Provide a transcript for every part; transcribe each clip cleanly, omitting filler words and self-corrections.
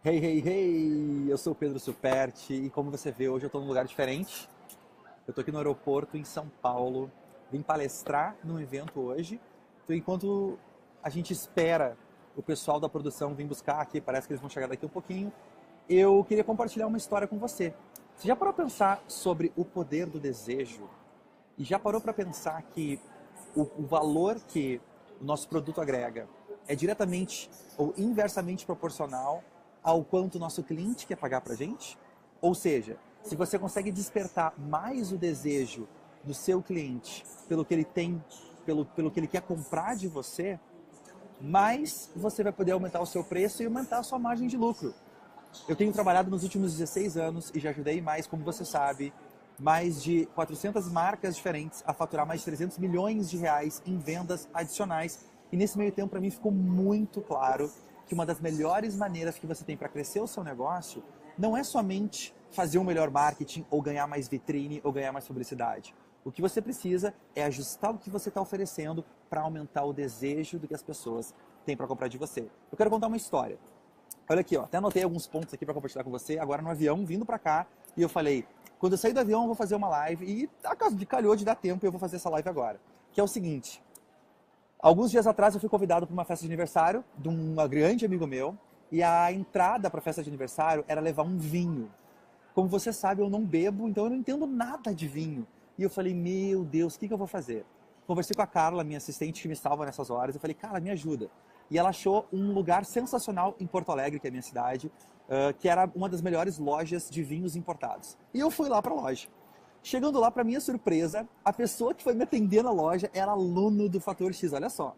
Hey, hey, hey! Eu sou o Pedro Superti e como você vê, hoje eu estou num lugar diferente. Eu estou aqui no aeroporto em São Paulo. Vim palestrar num evento hoje. Então, enquanto a gente espera o pessoal da produção vir buscar aqui, parece que eles vão chegar daqui um pouquinho, eu queria compartilhar uma história com você. Você já parou para pensar sobre o poder do desejo? E já parou para pensar que o valor que o nosso produto agrega é diretamente ou inversamente proporcional ao quanto o nosso cliente quer pagar para a gente? Ou seja, se você consegue despertar mais o desejo do seu cliente pelo que ele tem, pelo que ele quer comprar de você, mais você vai poder aumentar o seu preço e aumentar a sua margem de lucro. Eu tenho trabalhado nos últimos 16 anos e já ajudei mais, como você sabe, mais de 400 marcas diferentes a faturar mais de 300 milhões de reais em vendas adicionais. E nesse meio tempo, para mim, ficou muito claro que uma das melhores maneiras que você tem para crescer o seu negócio não é somente fazer um melhor marketing ou ganhar mais vitrine ou ganhar mais publicidade. O que você precisa é ajustar o que você está oferecendo para aumentar o desejo do que as pessoas têm para comprar de você. Eu quero contar uma história. Olha aqui, ó, até anotei alguns pontos aqui para compartilhar com você, agora no avião, vindo para cá, e eu falei, quando eu sair do avião eu vou fazer uma live, e calhou de dar tempo e eu vou fazer essa live agora. Que é o seguinte, alguns dias atrás eu fui convidado para uma festa de aniversário de um grande amigo meu, e a entrada para a festa de aniversário era levar um vinho. Como você sabe, eu não bebo, então eu não entendo nada de vinho. E eu falei, meu Deus, o que eu vou fazer? Conversei com a Carla, minha assistente que me salva nessas horas, eu falei, Carla, me ajuda. E ela achou um lugar sensacional em Porto Alegre, que é a minha cidade, que era uma das melhores lojas de vinhos importados. E eu fui lá para a loja. Chegando lá, para minha surpresa, a pessoa que foi me atender na loja era aluno do Fator X, olha só.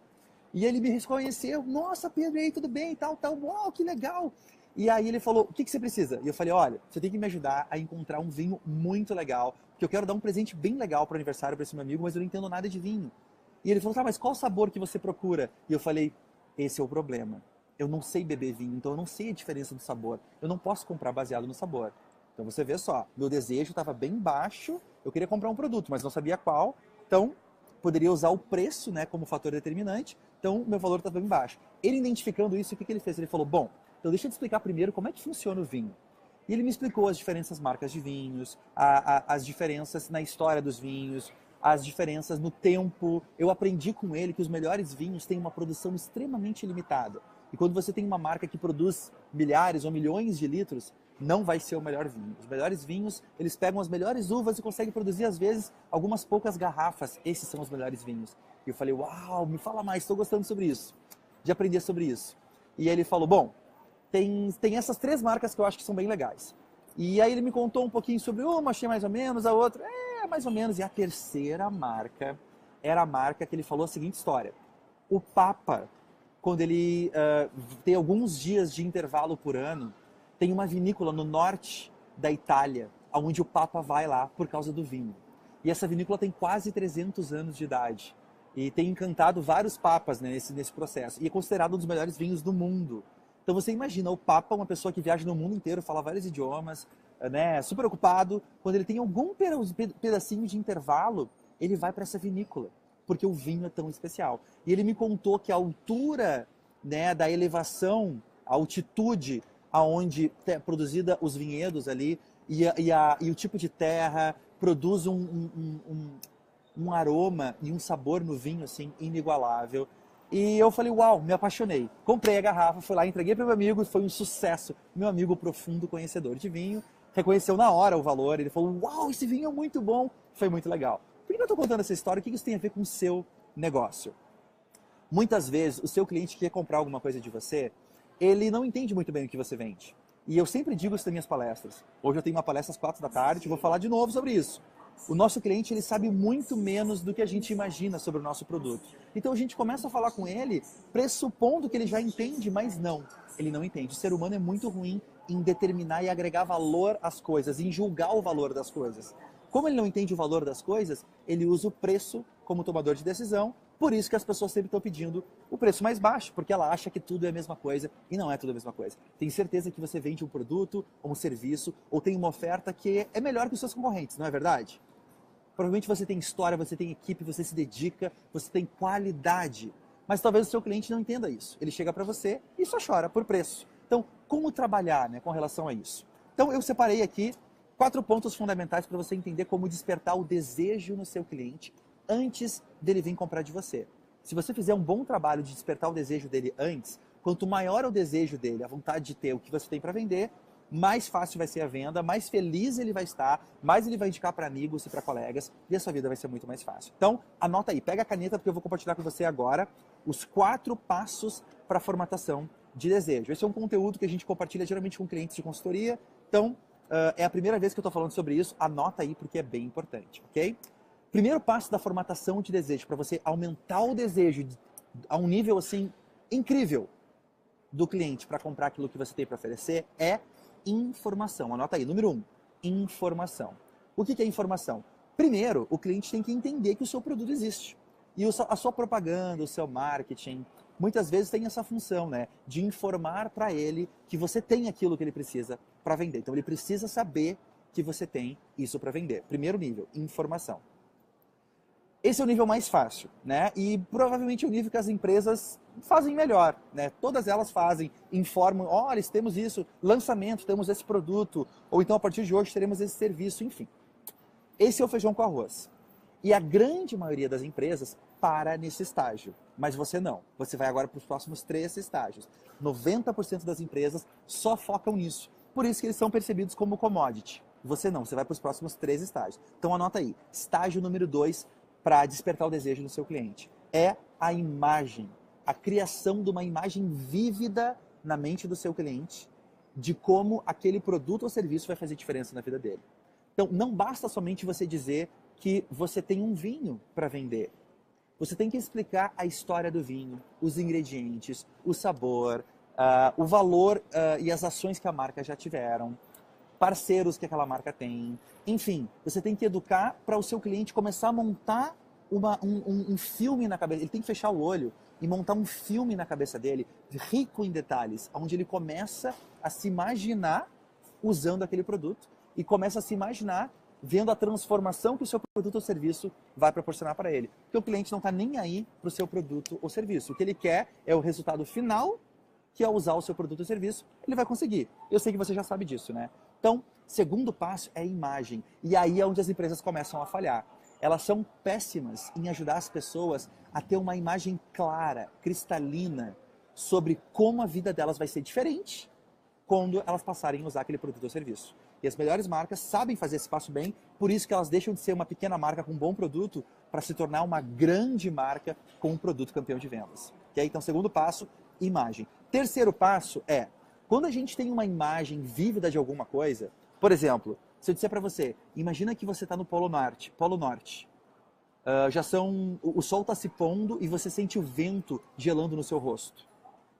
E ele me reconheceu, nossa, Pedro, e aí, tudo bem, tal, tal, uau, que legal. E aí ele falou, o que você precisa? E eu falei, olha, você tem que me ajudar a encontrar um vinho muito legal, porque eu quero dar um presente bem legal para o aniversário para esse meu amigo, mas eu não entendo nada de vinho. E ele falou, tá, mas qual sabor que você procura? E eu falei, esse é o problema. Eu não sei beber vinho, então eu não sei a diferença do sabor. Eu não posso comprar baseado no sabor. Então você vê só, meu desejo estava bem baixo, eu queria comprar um produto, mas não sabia qual, então poderia usar o preço, né, como fator determinante, então meu valor estava bem baixo. Ele identificando isso, o que ele fez? Ele falou, bom, então deixa eu te explicar primeiro como é que funciona o vinho. E ele me explicou as diferentes marcas de vinhos, as diferenças na história dos vinhos, as diferenças no tempo. Eu aprendi com ele que os melhores vinhos têm uma produção extremamente limitada. E quando você tem uma marca que produz milhares ou milhões de litros, não vai ser o melhor vinho. Os melhores vinhos, eles pegam as melhores uvas e conseguem produzir, às vezes, algumas poucas garrafas. Esses são os melhores vinhos. E eu falei, uau, me fala mais, estou gostando sobre isso, de aprender sobre isso. E aí ele falou, bom, tem essas três marcas que eu acho que são bem legais. E aí ele me contou um pouquinho sobre uma, achei mais ou menos, a outra, mais ou menos. E a terceira marca era a marca que ele falou a seguinte história. O Papa, quando ele tem alguns dias de intervalo por ano, tem uma vinícola no norte da Itália, onde o Papa vai lá por causa do vinho. E essa vinícola tem quase 300 anos de idade. E tem encantado vários papas, né, nesse processo. E é considerado um dos melhores vinhos do mundo. Então você imagina, o Papa, uma pessoa que viaja no mundo inteiro, fala vários idiomas, né, super ocupado, quando ele tem algum pedacinho de intervalo, ele vai para essa vinícola, porque o vinho é tão especial. E ele me contou que a altura, né, da elevação, a altitude aonde é produzida os vinhedos ali, e o tipo de terra produz um aroma e um sabor no vinho assim inigualável. E eu falei, uau, me apaixonei. Comprei a garrafa, fui lá, entreguei para meu amigo, foi um sucesso. Meu amigo, profundo conhecedor de vinho, reconheceu na hora o valor. Ele falou, uau, esse vinho é muito bom. Foi muito legal. Por que eu estou contando essa história? O que isso tem a ver com o seu negócio? Muitas vezes, o seu cliente que quer comprar alguma coisa de você, ele não entende muito bem o que você vende. E eu sempre digo isso nas minhas palestras. Hoje eu tenho uma palestra às 4 da tarde e vou falar de novo sobre isso. O nosso cliente, ele sabe muito menos do que a gente imagina sobre o nosso produto. Então a gente começa a falar com ele pressupondo que ele já entende, mas não. Ele não entende. O ser humano é muito ruim em determinar e agregar valor às coisas, em julgar o valor das coisas. Como ele não entende o valor das coisas, ele usa o preço como tomador de decisão. Por isso que as pessoas sempre estão pedindo o preço mais baixo, porque ela acha que tudo é a mesma coisa e não é tudo a mesma coisa. Tem certeza que você vende um produto ou um serviço ou tem uma oferta que é melhor que os seus concorrentes, não é verdade? Provavelmente você tem história, você tem equipe, você se dedica, você tem qualidade. Mas talvez o seu cliente não entenda isso. Ele chega para você e só chora por preço. Então, como trabalhar, né, com relação a isso? Então eu separei aqui 4 pontos fundamentais para você entender como despertar o desejo no seu cliente antes dele vir comprar de você. Se você fizer um bom trabalho de despertar o desejo dele antes, quanto maior é o desejo dele, a vontade de ter o que você tem para vender, mais fácil vai ser a venda, mais feliz ele vai estar, mais ele vai indicar para amigos e para colegas e a sua vida vai ser muito mais fácil. Então, anota aí, pega a caneta porque eu vou compartilhar com você agora os 4 passos para a formatação de desejo. Esse é um conteúdo que a gente compartilha geralmente com clientes de consultoria, então é a primeira vez que eu estou falando sobre isso, anota aí porque é bem importante, ok? Primeiro passo da formatação de desejo, para você aumentar o desejo a um nível assim incrível do cliente para comprar aquilo que você tem para oferecer é informação. Anota aí, número 1, informação. O que é informação? Primeiro, o cliente tem que entender que o seu produto existe. E a sua propaganda, o seu marketing, muitas vezes tem essa função, né, de informar para ele que você tem aquilo que ele precisa para vender. Então ele precisa saber que você tem isso para vender. Primeiro nível, informação. Esse é o nível mais fácil, né? E provavelmente é o nível que as empresas fazem melhor, né? Todas elas fazem, informam, olha, temos isso, lançamento, temos esse produto, ou então a partir de hoje teremos esse serviço, enfim. Esse é o feijão com arroz. E a grande maioria das empresas para nesse estágio, mas você não. Você vai agora para os próximos 3 estágios. 90% das empresas só focam nisso. Por isso que eles são percebidos como commodity. Você não, você vai para os próximos 3 estágios. Então anota aí, estágio número 2, para despertar o desejo do seu cliente. É a imagem, a criação de uma imagem vívida na mente do seu cliente de como aquele produto ou serviço vai fazer diferença na vida dele. Então, não basta somente você dizer que você tem um vinho para vender. Você tem que explicar a história do vinho, os ingredientes, o sabor, o valor e as ações que a marca já tiveram, parceiros que aquela marca tem. Enfim, você tem que educar para o seu cliente começar a montar um filme na cabeça. Ele tem que fechar o olho e montar um filme na cabeça dele, rico em detalhes, onde ele começa a se imaginar usando aquele produto e começa a se imaginar vendo a transformação que o seu produto ou serviço vai proporcionar para ele. Porque o cliente não está nem aí para o seu produto ou serviço. O que ele quer é o resultado final, que é usar o seu produto ou serviço, ele vai conseguir. Eu sei que você já sabe disso, né? Então, segundo passo é imagem. E aí é onde as empresas começam a falhar. Elas são péssimas em ajudar as pessoas a ter uma imagem clara, cristalina, sobre como a vida delas vai ser diferente quando elas passarem a usar aquele produto ou serviço. E as melhores marcas sabem fazer esse passo bem, por isso que elas deixam de ser uma pequena marca com um bom produto para se tornar uma grande marca com um produto campeão de vendas. Okay? Então, segundo passo, imagem. Terceiro passo é, quando a gente tem uma imagem vívida de alguma coisa, por exemplo, se eu disser para você, imagina que você está no Polo Norte, o sol está se pondo e você sente o vento gelando no seu rosto.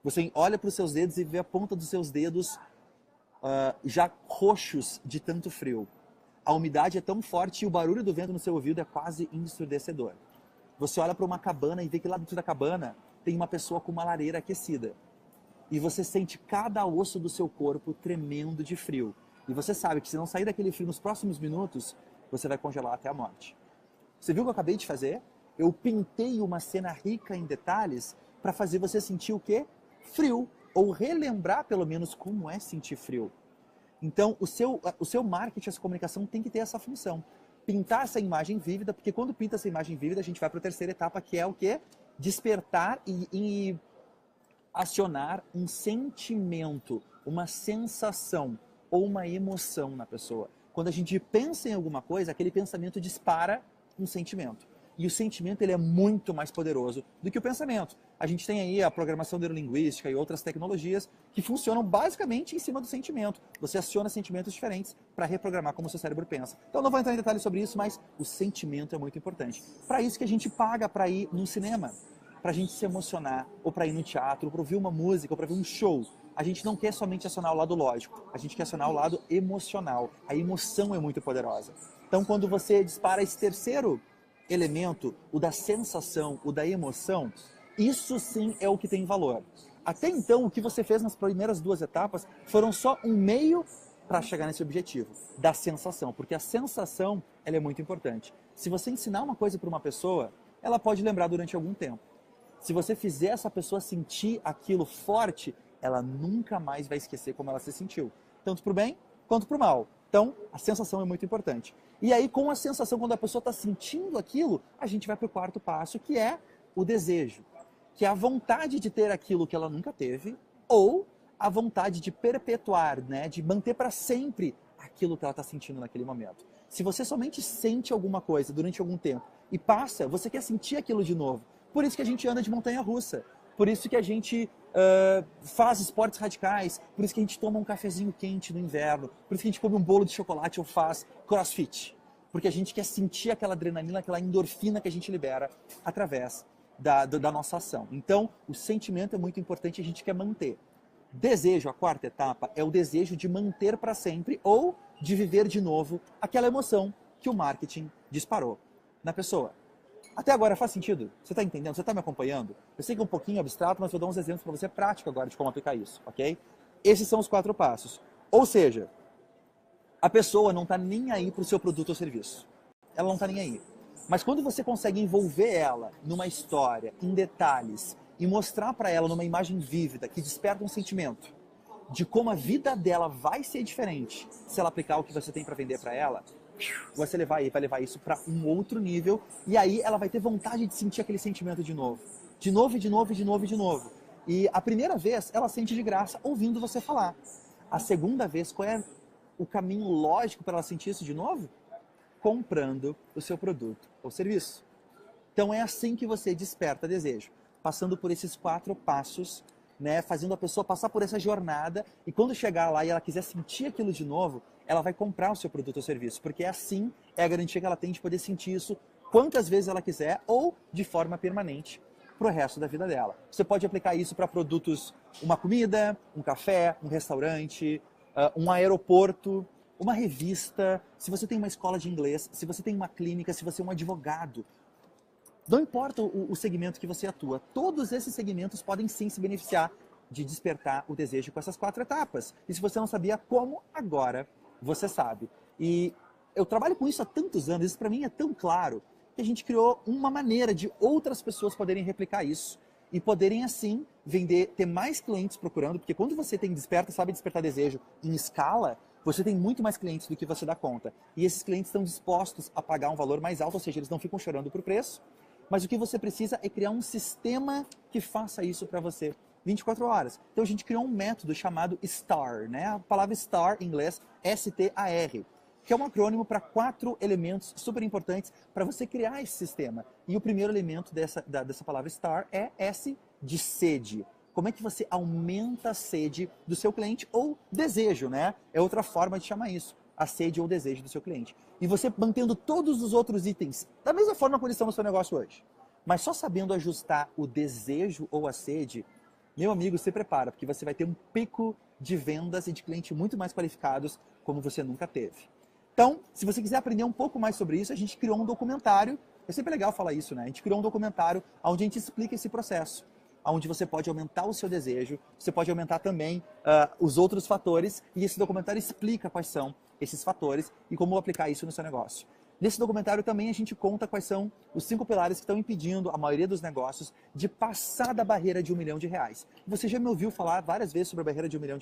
Você olha para os seus dedos e vê a ponta dos seus dedos já roxos de tanto frio. A umidade é tão forte e o barulho do vento no seu ouvido é quase ensurdecedor. Você olha para uma cabana e vê que lá dentro da cabana tem uma pessoa com uma lareira aquecida. E você sente cada osso do seu corpo tremendo de frio. E você sabe que se não sair daquele frio nos próximos minutos, você vai congelar até a morte. Você viu o que eu acabei de fazer? Eu pintei uma cena rica em detalhes para fazer você sentir o quê? Frio. Ou relembrar, pelo menos, como é sentir frio. Então, o seu marketing, a sua comunicação tem que ter essa função. Pintar essa imagem vívida, porque quando pinta essa imagem vívida, a gente vai para a terceira etapa, que é o quê? Despertar e acionar um sentimento, uma sensação ou uma emoção na pessoa. Quando a gente pensa em alguma coisa, aquele pensamento dispara um sentimento. E o sentimento ele é muito mais poderoso do que o pensamento. A gente tem aí a programação neurolinguística e outras tecnologias que funcionam basicamente em cima do sentimento. Você aciona sentimentos diferentes para reprogramar como o seu cérebro pensa. Então não vou entrar em detalhes sobre isso, mas o sentimento é muito importante. Para isso que a gente paga para ir num cinema, para a gente se emocionar, ou para ir no teatro, ou para ouvir uma música, ou para ver um show. A gente não quer somente acionar o lado lógico, a gente quer acionar o lado emocional. A emoção é muito poderosa. Então quando você dispara esse terceiro elemento, o da sensação, o da emoção, isso sim é o que tem valor. Até então, o que você fez nas primeiras 2 etapas foram só um meio para chegar nesse objetivo, da sensação, porque a sensação ela é muito importante. Se você ensinar uma coisa para uma pessoa, ela pode lembrar durante algum tempo. Se você fizer essa pessoa sentir aquilo forte, ela nunca mais vai esquecer como ela se sentiu, tanto para o bem quanto para o mal. Então, a sensação é muito importante. E aí, com a sensação, quando a pessoa está sentindo aquilo, a gente vai para o quarto passo, que é o desejo, que é a vontade de ter aquilo que ela nunca teve, ou a vontade de perpetuar, né, de manter para sempre aquilo que ela está sentindo naquele momento. Se você somente sente alguma coisa durante algum tempo e passa, você quer sentir aquilo de novo. Por isso que a gente anda de montanha-russa. Por isso que a gente faz esportes radicais. Por isso que a gente toma um cafezinho quente no inverno. Por isso que a gente come um bolo de chocolate ou faz crossfit. Porque a gente quer sentir aquela adrenalina, aquela endorfina que a gente libera através da nossa ação. Então, o sentimento é muito importante e a gente quer manter. Desejo, a quarta etapa, é o desejo de manter para sempre ou de viver de novo aquela emoção que o marketing disparou na pessoa. Até agora faz sentido? Você está entendendo? Você está me acompanhando? Eu sei que é um pouquinho abstrato, mas vou dar uns exemplos para você prático agora de como aplicar isso, ok? Esses são os 4 passos. Ou seja, a pessoa não está nem aí para o seu produto ou serviço. Ela não está nem aí. Mas quando você consegue envolver ela numa história, em detalhes, e mostrar para ela numa imagem vívida que desperta um sentimento de como a vida dela vai ser diferente se ela aplicar o que você tem para vender para ela, você vai levar isso para um outro nível e aí ela vai ter vontade de sentir aquele sentimento de novo. De novo, de novo, de novo, de novo. E a primeira vez ela sente de graça ouvindo você falar. A segunda vez, qual é o caminho lógico para ela sentir isso de novo? Comprando o seu produto ou serviço. Então é assim que você desperta desejo, passando por esses 4 passos, né, fazendo a pessoa passar por essa jornada e quando chegar lá e ela quiser sentir aquilo de novo, ela vai comprar o seu produto ou serviço, porque assim é a garantia que ela tem de poder sentir isso quantas vezes ela quiser ou de forma permanente para o resto da vida dela. Você pode aplicar isso para produtos, uma comida, um café, um restaurante, um aeroporto, uma revista, se você tem uma escola de inglês, se você tem uma clínica, se você é um advogado. Não importa o segmento que você atua, todos esses segmentos podem sim se beneficiar de despertar o desejo com essas 4 etapas. E se você não sabia como, agora você sabe. E eu trabalho com isso há tantos anos, isso para mim é tão claro, que a gente criou uma maneira de outras pessoas poderem replicar isso e poderem assim vender, ter mais clientes procurando, porque quando você sabe despertar desejo em escala, você tem muito mais clientes do que você dá conta. E esses clientes estão dispostos a pagar um valor mais alto, ou seja, eles não ficam chorando por preço. Mas o que você precisa é criar um sistema que faça isso para você 24 horas. Então a gente criou um método chamado STAR, né? A palavra STAR em inglês, S-T-A-R, que é um acrônimo para 4 elementos super importantes para você criar esse sistema. E o primeiro elemento dessa palavra STAR é S de sede. Como é que você aumenta a sede do seu cliente ou desejo, né? É outra forma de chamar isso. A sede ou desejo do seu cliente. E você mantendo todos os outros itens da mesma forma como eles estão no seu negócio hoje. Mas só sabendo ajustar o desejo ou a sede, meu amigo, se prepara, porque você vai ter um pico de vendas e de clientes muito mais qualificados como você nunca teve. Então, se você quiser aprender um pouco mais sobre isso, a gente criou um documentário. É sempre legal falar isso, né? A gente criou um documentário onde a gente explica esse processo. Onde você pode aumentar o seu desejo, você pode aumentar também os outros fatores, e esse documentário explica quais são esses fatores e como aplicar isso no seu negócio. Nesse documentário também a gente conta quais são os 5 pilares que estão impedindo a maioria dos negócios de passar da barreira de R$1 milhão. Você já me ouviu falar várias vezes sobre a barreira de R$1 milhão?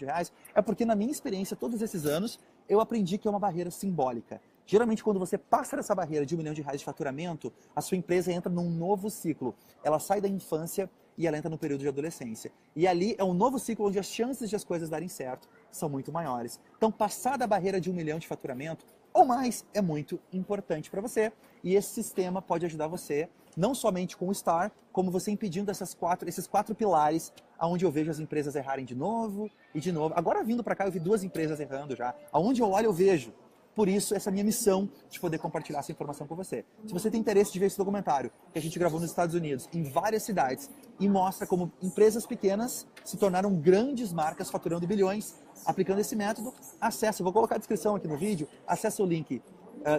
É porque na minha experiência, todos esses anos, eu aprendi que é uma barreira simbólica. Geralmente, quando você passa dessa barreira de R$1 milhão de faturamento, a sua empresa entra num novo ciclo. Ela sai da infância e ela entra no período de adolescência. E ali é um novo ciclo onde as chances de as coisas darem certo são muito maiores. Então, passar da barreira de R$1 milhão de faturamento ou mais é muito importante para você. E esse sistema pode ajudar você, não somente com o STAR, como você impedindo esses 4 pilares, onde eu vejo as empresas errarem de novo e de novo. Agora, vindo para cá, eu vi 2 empresas errando já. Aonde eu olho, eu vejo. Por isso, essa é a minha missão de poder compartilhar essa informação com você. Se você tem interesse de ver esse documentário que a gente gravou nos Estados Unidos, em várias cidades, e mostra como empresas pequenas se tornaram grandes marcas faturando bilhões, aplicando esse método, acesse, eu vou colocar a descrição aqui no vídeo, acesse o link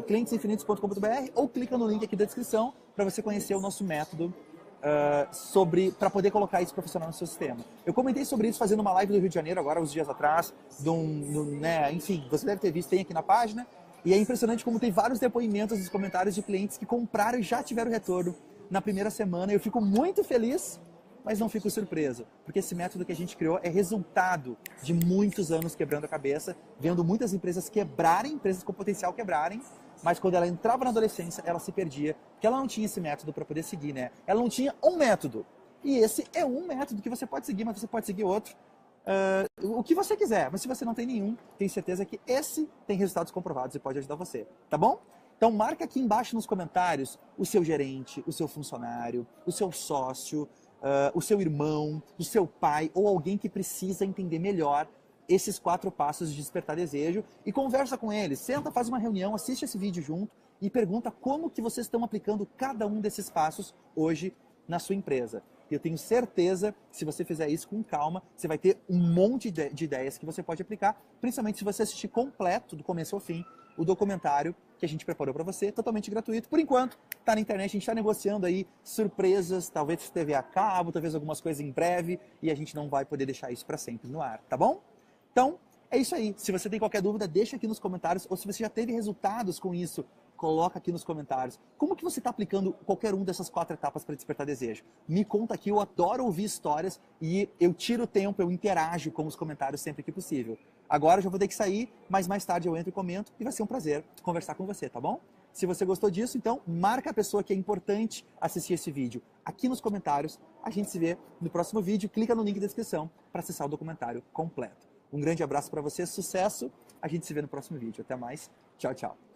clientesinfinitos.com.br ou clica no link aqui da descrição para você conhecer o nosso método para poder colocar isso profissional no seu sistema. Eu comentei sobre isso fazendo uma live do Rio de Janeiro agora, uns dias atrás, né, enfim, você deve ter visto, tem aqui na página, e é impressionante como tem vários depoimentos nos comentários de clientes que compraram e já tiveram retorno na primeira semana. Eu fico muito feliz mas não fico surpreso, porque esse método que a gente criou é resultado de muitos anos quebrando a cabeça, vendo muitas empresas quebrarem, empresas com potencial quebrarem, mas quando ela entrava na adolescência, ela se perdia, porque ela não tinha esse método para poder seguir, né? Ela não tinha um método. E esse é um método que você pode seguir, mas você pode seguir outro. O que você quiser, mas se você não tem nenhum, tenho certeza que esse tem resultados comprovados e pode ajudar você, tá bom? Então marca aqui embaixo nos comentários o seu gerente, o seu funcionário, o seu sócio, o seu irmão, o seu pai ou alguém que precisa entender melhor esses 4 passos de despertar desejo e conversa com eles. Senta, faz uma reunião, assiste esse vídeo junto e pergunta como que vocês estão aplicando cada um desses passos hoje na sua empresa. E eu tenho certeza que se você fizer isso com calma, você vai ter um monte de ideias que você pode aplicar, principalmente se você assistir completo, do começo ao fim, o documentário que a gente preparou para você, totalmente gratuito. Por enquanto, está na internet, a gente está negociando aí surpresas, talvez TV a cabo, talvez algumas coisas em breve, e a gente não vai poder deixar isso para sempre no ar, tá bom? Então, é isso aí. Se você tem qualquer dúvida, deixa aqui nos comentários, ou se você já teve resultados com isso, coloca aqui nos comentários. Como que você está aplicando qualquer uma dessas 4 etapas para despertar desejo? Me conta aqui, eu adoro ouvir histórias e eu tiro o tempo, eu interajo com os comentários sempre que possível. Agora eu já vou ter que sair, mas mais tarde eu entro e comento e vai ser um prazer conversar com você, tá bom? Se você gostou disso, então marca a pessoa que é importante assistir esse vídeo aqui nos comentários. A gente se vê no próximo vídeo, clica no link da descrição para acessar o documentário completo. Um grande abraço para você, sucesso, a gente se vê no próximo vídeo. Até mais, tchau, tchau.